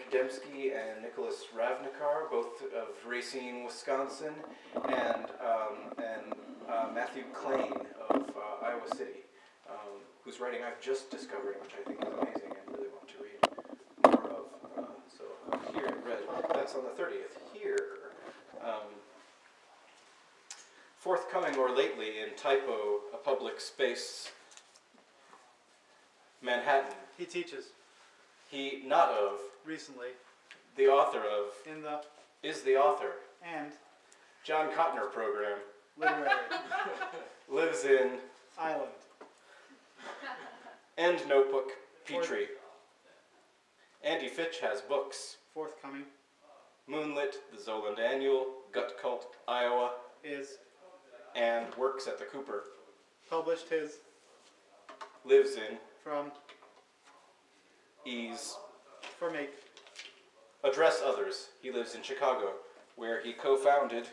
Nick Dembski and Nicholas Ravnikar, both of Racine, Wisconsin, and Matthew Klain of Iowa City, whose writing I've just discovered, which I think is amazing and really want to read more of. So here in red, that's on the 30th. Here, forthcoming or lately in TYPO, a public space, Manhattan. He teaches. He, not of, Recently. the author of, In the. is the author. And. John Cotner program. Literary. Lives in. Island. End notebook, Petrie. Andy Fitch has books. Forthcoming. MoonLit, the Zoland Annual, GutCult, Iowa. Is. And works at the Cooper. Published his. Lives in. From. Ease. For make. Address others. He lives in Chicago, where he co-founded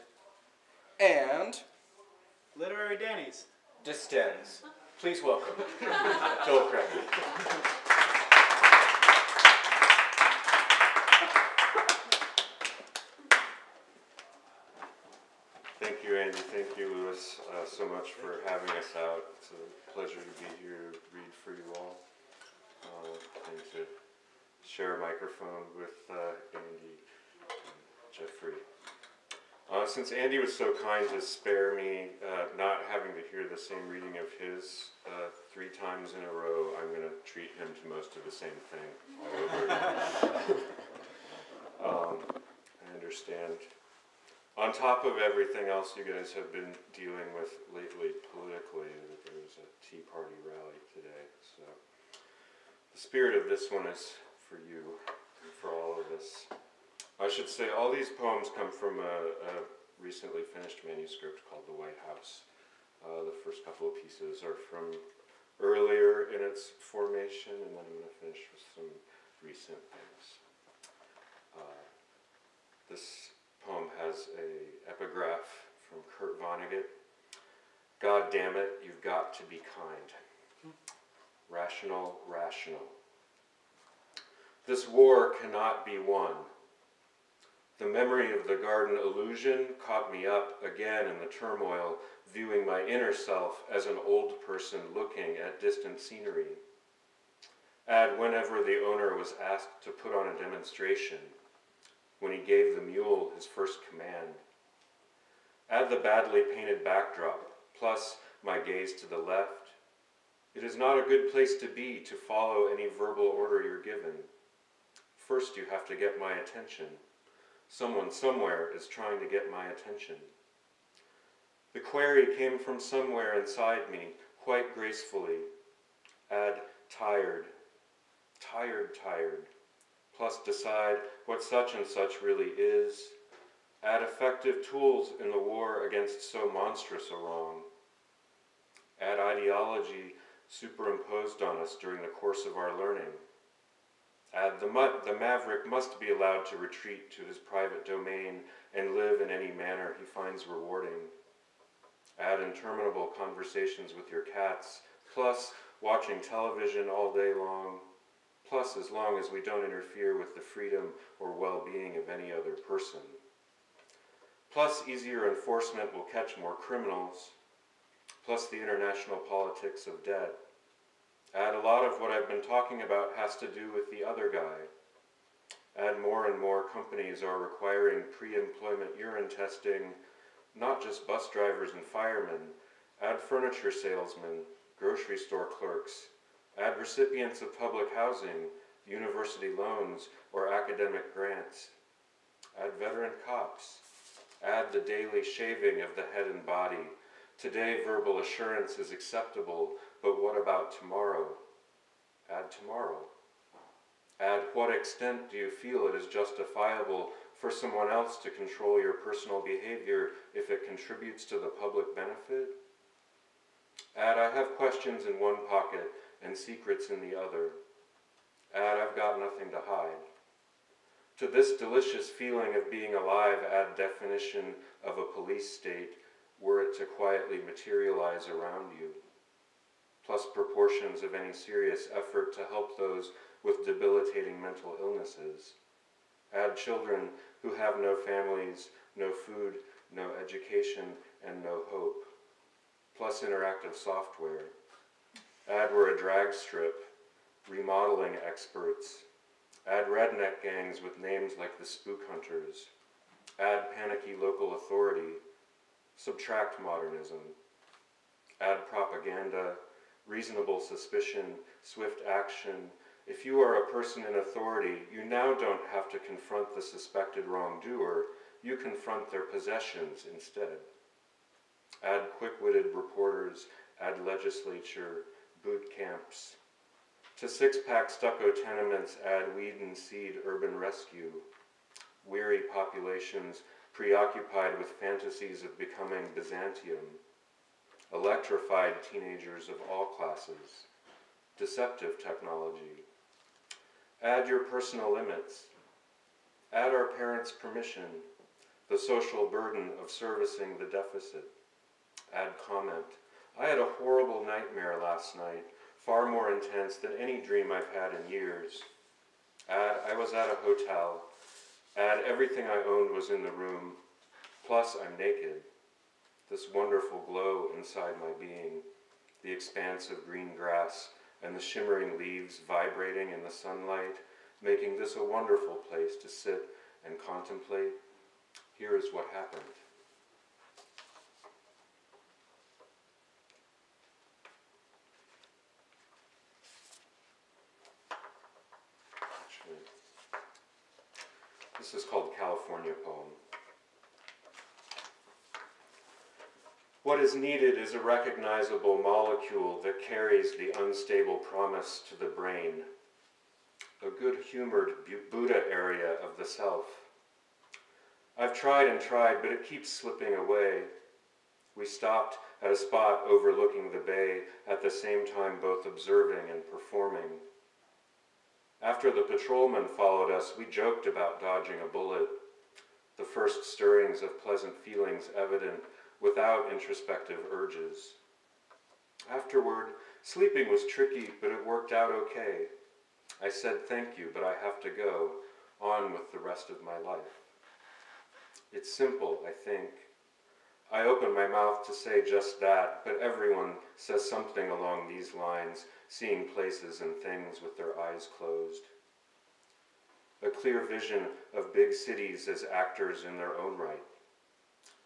and Literary Danny's. distends. Please welcome Joel Craig. Thank you, Andy. Thank you, Louis, so much for having us out. It's a pleasure to be here to read for you all and to share a microphone with Andy and Jeffrey. Since Andy was so kind to spare me not having to hear the same reading of his 3 times in a row, I'm going to treat him to most of the same thing all over again. I understand. On top of everything else you guys have been dealing with lately politically, there was a Tea Party rally today, so the spirit of this one is for you and for all of us. I should say all these poems come from a recently finished manuscript called The White House. The first couple of pieces are from earlier in its formation, and then I'm going to finish with some recent things. This poem has an epigraph from Kurt Vonnegut. God damn it, you've got to be kind. Rational, rational. This war cannot be won. The memory of the garden illusion caught me up again in the turmoil, viewing my inner self as an old person looking at distant scenery. Add whenever the owner was asked to put on a demonstration, when he gave the mule his first command. Add the badly painted backdrop, plus my gaze to the left. It is not a good place to be to follow any verbal order you're given. First you have to get my attention. Someone somewhere is trying to get my attention. The query came from somewhere inside me, quite gracefully. Add tired, tired, tired. Plus decide what such and such really is. Add effective tools in the war against so monstrous a wrong. Add ideology superimposed on us during the course of our learning. Add the maverick must be allowed to retreat to his private domain and live in any manner he finds rewarding. Add interminable conversations with your cats, plus watching television all day long, plus as long as we don't interfere with the freedom or well-being of any other person. Plus easier enforcement will catch more criminals, plus the international politics of debt. Add a lot of what I've been talking about has to do with the other guy. Add more and more companies are requiring pre-employment urine testing, not just bus drivers and firemen. Add furniture salesmen, grocery store clerks. Add recipients of public housing, university loans, or academic grants. Add veteran cops. Add the daily shaving of the head and body. Today verbal assurance is acceptable, but what about tomorrow? Add tomorrow. Add what extent do you feel it is justifiable for someone else to control your personal behavior if it contributes to the public benefit? Add I have questions in one pocket and secrets in the other. Add I've got nothing to hide. To this delicious feeling of being alive, add definition of a police state were it to quietly materialize around you, plus proportions of any serious effort to help those with debilitating mental illnesses. Add children who have no families, no food, no education, and no hope. Plus interactive software. Add we're a drag strip, remodeling experts. Add redneck gangs with names like the Spook Hunters. Add panicky local authority. Subtract modernism. Add propaganda, reasonable suspicion, swift action. If you are a person in authority, you now don't have to confront the suspected wrongdoer, you confront their possessions instead. Add quick-witted reporters, add legislature, boot camps. To six-pack stucco tenements, add weed and seed urban rescue. Weary populations preoccupied with fantasies of becoming Byzantium. Electrified teenagers of all classes. Deceptive technology. Add your personal limits. Add our parents' permission, the social burden of servicing the deficit. Add comment. I had a horrible nightmare last night, far more intense than any dream I've had in years. Add, I was at a hotel. Add, everything I owned was in the room. Plus, I'm naked. This wonderful glow inside my being, the expanse of green grass and the shimmering leaves vibrating in the sunlight, making this a wonderful place to sit and contemplate. Here is what happened. This is called California Poem. What is needed is a recognizable molecule that carries the unstable promise to the brain, a good-humored Buddha area of the self. I've tried and tried, but it keeps slipping away. We stopped at a spot overlooking the bay, at the same time both observing and performing. After the patrolman followed us, we joked about dodging a bullet, the first stirrings of pleasant feelings evident without introspective urges. Afterward, sleeping was tricky, but it worked out okay. I said thank you, but I have to go, on with the rest of my life. It's simple, I think. I open my mouth to say just that, but everyone says something along these lines, seeing places and things with their eyes closed. A clear vision of big cities as actors in their own right.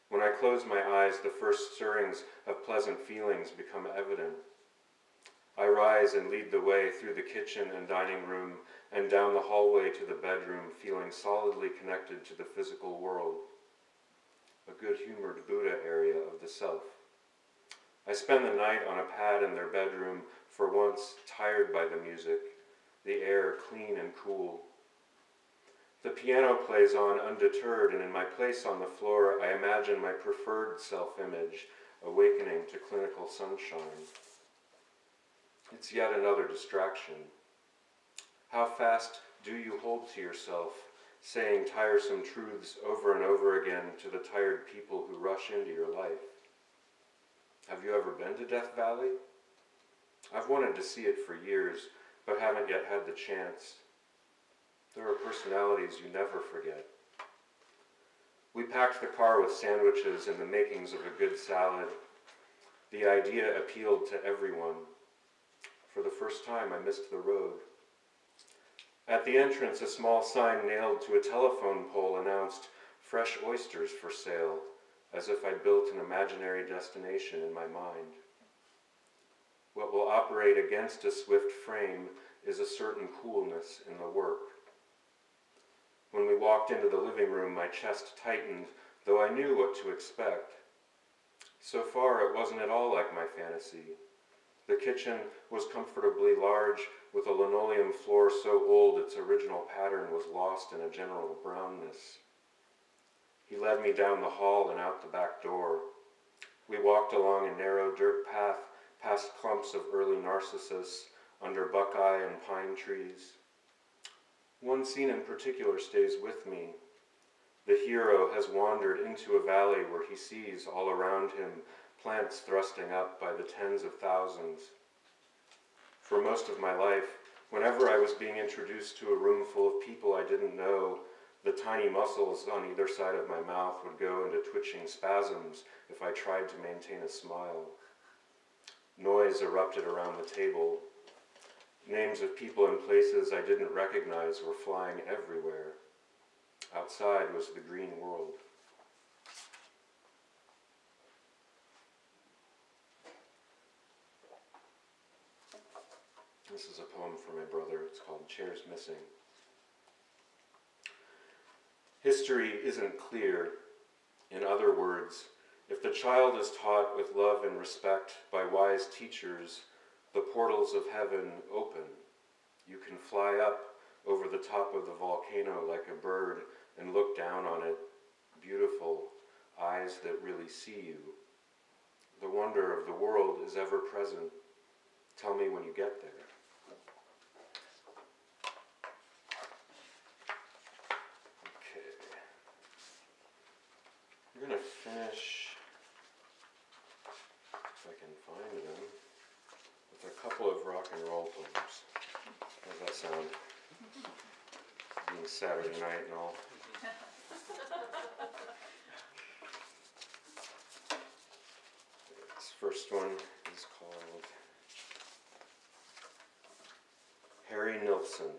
When I close my eyes, the first stirrings of pleasant feelings become evident. I rise and lead the way through the kitchen and dining room and down the hallway to the bedroom, feeling solidly connected to the physical world. A good-humored Buddha area of the self. I spend the night on a pad in their bedroom, for once tired by the music, the air clean and cool. The piano plays on undeterred, and in my place on the floor, I imagine my preferred self-image awakening to clinical sunshine. It's yet another distraction. How fast do you hold to yourself, saying tiresome truths over and over again to the tired people who rush into your life? Have you ever been to Death Valley? I've wanted to see it for years, but haven't yet had the chance. There are personalities you never forget. We packed the car with sandwiches and the makings of a good salad. The idea appealed to everyone. For the first time, I missed the road. At the entrance, a small sign nailed to a telephone pole announced, "Fresh oysters for sale," as if I'd built an imaginary destination in my mind. What will operate against a swift frame is a certain coolness in the work. When we walked into the living room, my chest tightened, though I knew what to expect. So far, it wasn't at all like my fantasy. The kitchen was comfortably large, with a linoleum floor so old its original pattern was lost in a general brownness. He led me down the hall and out the back door. We walked along a narrow dirt path, past clumps of early narcissus, under buckeye and pine trees. One scene in particular stays with me. The hero has wandered into a valley where he sees all around him plants thrusting up by the tens of thousands. For most of my life, whenever I was being introduced to a room full of people I didn't know, The tiny muscles on either side of my mouth would go into twitching spasms if I tried to maintain a smile. Noise erupted around the table. Names of people and places I didn't recognize were flying everywhere. Outside was the green world. This is a poem for my brother. It's called Chairs Missing. History isn't clear. In other words, if the child is taught with love and respect by wise teachers, the portals of heaven open. You can fly up over the top of the volcano like a bird and look down on it. Beautiful, eyes that really see you. The wonder of the world is ever present. Tell me when you get there. Okay. We're going to finish, if I can find them, with a couple of rock and roll poems. How does that sound? Being Saturday night and all. This first one is called Harry Nilsson.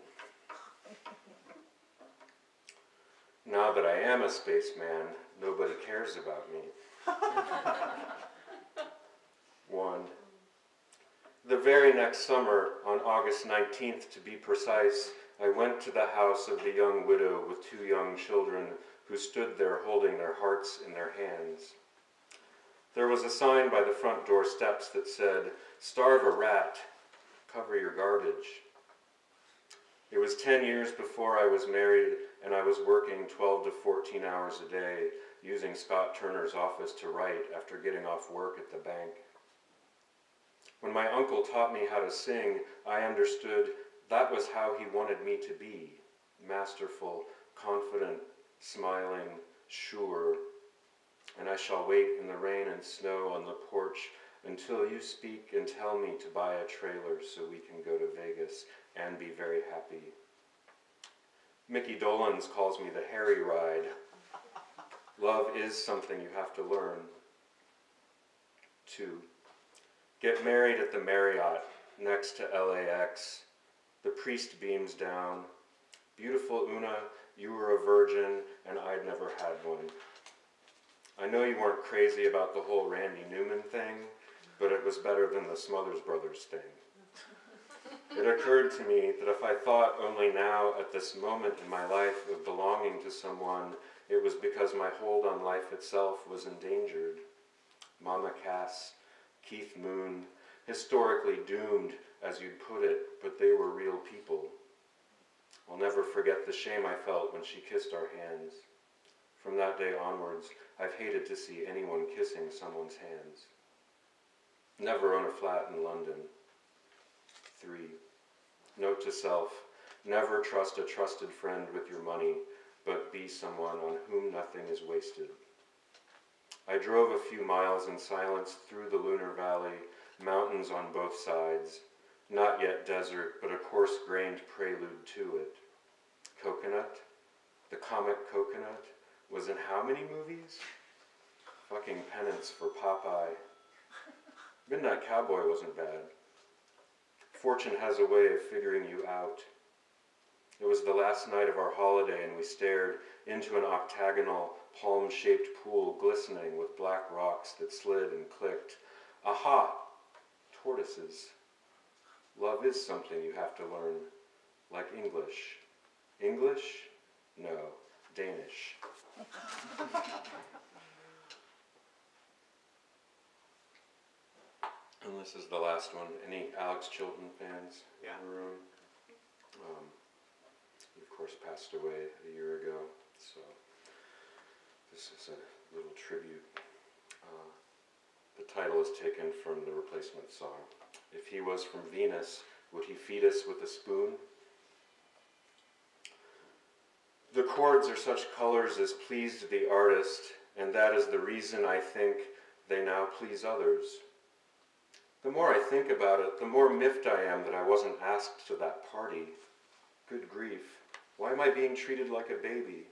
Now that I am a spaceman, nobody cares about me. 1. The very next summer, on August 19th to be precise, I went to the house of the young widow with 2 young children who stood there holding their hearts in their hands. There was a sign by the front door steps that said, "Starve a rat, cover your garbage." It was 10 years before I was married, and I was working 12 to 14 hours a day, using Scott Turner's office to write after getting off work at the bank. When my uncle taught me how to sing, I understood that was how he wanted me to be, masterful, confident, smiling, sure. And I shall wait in the rain and snow on the porch until you speak and tell me to buy a trailer so we can go to Vegas and be very happy. Mickey Dolenz calls me the Harry Ride. Love is something you have to learn. 2. Get married at the Marriott next to LAX. The priest beams down. Beautiful Una, you were a virgin and I'd never had one. I know you weren't crazy about the whole Randy Newman thing, but it was better than the Smothers Brothers thing. It occurred to me that if I thought only now at this moment in my life of belonging to someone, it was because my hold on life itself was endangered. Mama Cass, Keith Moon, historically doomed, as you'd put it, but they were real people. I'll never forget the shame I felt when she kissed our hands. From that day onwards, I've hated to see anyone kissing someone's hands. Never own a flat in London. 3. Note to self, never trust a trusted friend with your money, but be someone on whom nothing is wasted. I drove a few miles in silence through the Lunar Valley, mountains on both sides, not yet desert, but a coarse-grained prelude to it. Coconut, the comic Coconut, was in how many movies? Fucking Penance for Popeye. Midnight Cowboy wasn't bad. Fortune has a way of figuring you out. It was the last night of our holiday and we stared into an octagonal, palm-shaped pool glistening with black rocks that slid and clicked. Aha! Tortoises. Love is something you have to learn, like English. English? No, Danish. And this is the last one. Any Alex Chilton fans in the room? He, of course, passed away a year ago, so this is a little tribute. The title is taken from the replacement song. If he was from Venus, would he feed us with a spoon? The chords are such colors as pleased the artist, and that is the reason I think they now please others. The more I think about it, the more miffed I am that I wasn't asked to that party. Good grief. Why am I being treated like a baby?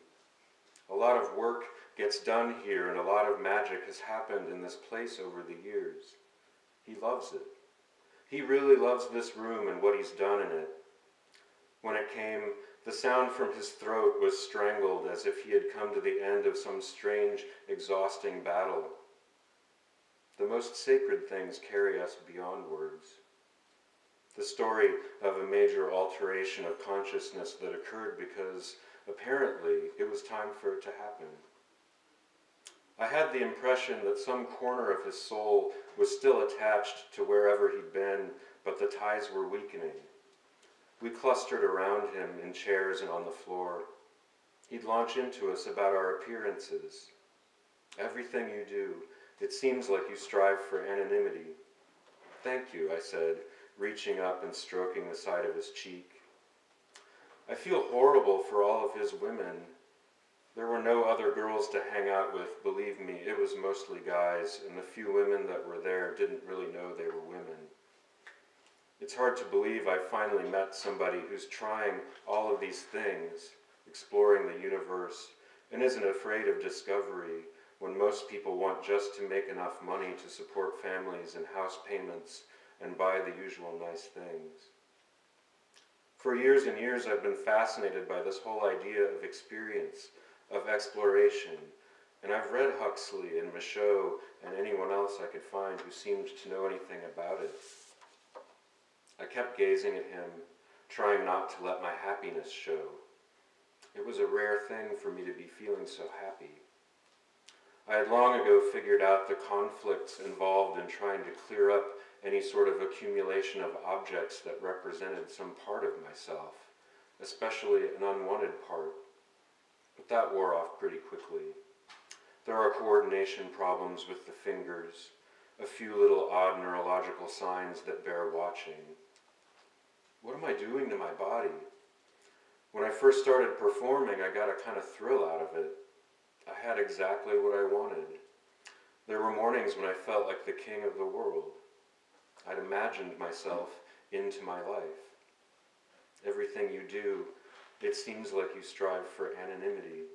A lot of work gets done here, and a lot of magic has happened in this place over the years. He loves it. He really loves this room and what he's done in it. When it came, the sound from his throat was strangled as if he had come to the end of some strange, exhausting battle. The most sacred things carry us beyond words. The story of a major alteration of consciousness that occurred because, apparently, it was time for it to happen. I had the impression that some corner of his soul was still attached to wherever he'd been, but the ties were weakening. We clustered around him in chairs and on the floor. He'd launch into us about our appearances. Everything you do, it seems like you strive for anonymity. Thank you, I said, reaching up and stroking the side of his cheek. I feel horrible for all of his women. There were no other girls to hang out with, believe me, it was mostly guys, and the few women that were there didn't really know they were women. It's hard to believe I finally met somebody who's trying all of these things, exploring the universe, and isn't afraid of discovery when most people want just to make enough money to support families and house payments and buy the usual nice things. For years and years I've been fascinated by this whole idea of experience, of exploration, and I've read Huxley and Michaud and anyone else I could find who seemed to know anything about it. I kept gazing at him, trying not to let my happiness show. It was a rare thing for me to be feeling so happy. I had long ago figured out the conflicts involved in trying to clear up any sort of accumulation of objects that represented some part of myself, especially an unwanted part. But that wore off pretty quickly. There are coordination problems with the fingers, a few little odd neurological signs that bear watching. What am I doing to my body? When I first started performing, I got a kind of thrill out of it. I had exactly what I wanted. There were mornings when I felt like the king of the world. I'd imagined myself into my life. Everything you do, it seems like you strive for anonymity.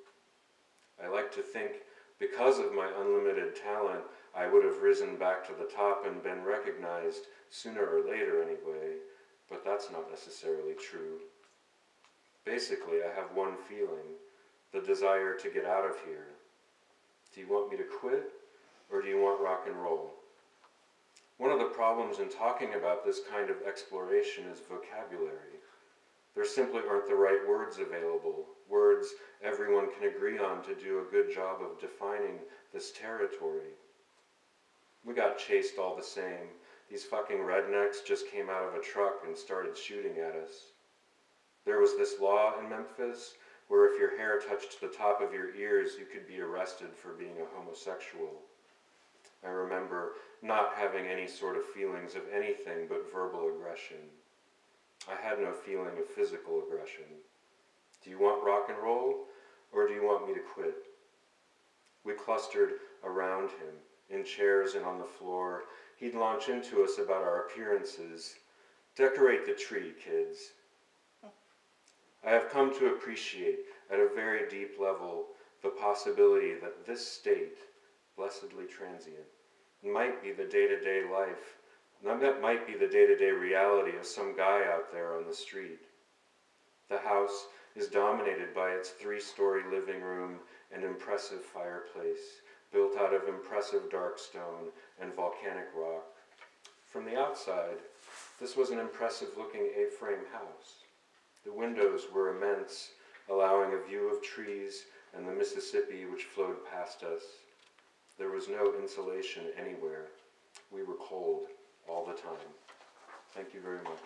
I like to think, because of my unlimited talent, I would have risen back to the top and been recognized sooner or later anyway, but that's not necessarily true. Basically, I have one feeling, the desire to get out of here. Do you want me to quit, or do you want rock and roll? One of the problems in talking about this kind of exploration is vocabulary. There simply aren't the right words available, words everyone can agree on to do a good job of defining this territory. We got chased all the same. These fucking rednecks just came out of a truck and started shooting at us. There was this law in Memphis where if your hair touched the top of your ears, you could be arrested for being a homosexual. I remember not having any sort of feelings of anything but verbal aggression. I had no feeling of physical aggression. Do you want rock and roll, or do you want me to quit? We clustered around him, in chairs and on the floor. He'd launch into us about our appearances. Decorate the tree, kids. I have come to appreciate, at a very deep level, the possibility that this state, blessedly transient, might be the day-to-day life. That might be the day-to-day reality of some guy out there on the street. The house is dominated by its 3-story living room and impressive fireplace, built out of impressive dark stone and volcanic rock. From the outside, this was an impressive-looking A-frame house. The windows were immense, allowing a view of trees and the Mississippi which flowed past us. There was no insulation anywhere. We were cold all the time. Thank you very much.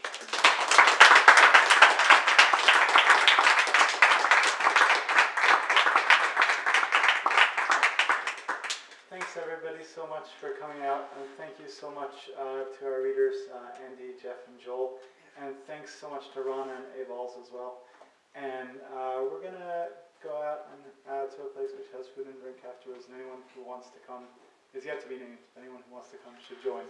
Thanks everybody so much for coming out, and thank you so much to our readers, Andy, Jeff, and Joel, and thanks so much to Ron and Avols as well. And we're going to go out and to a place which has food and drink afterwards, and anyone who wants to come is yet to be named. Anyone who wants to come should join.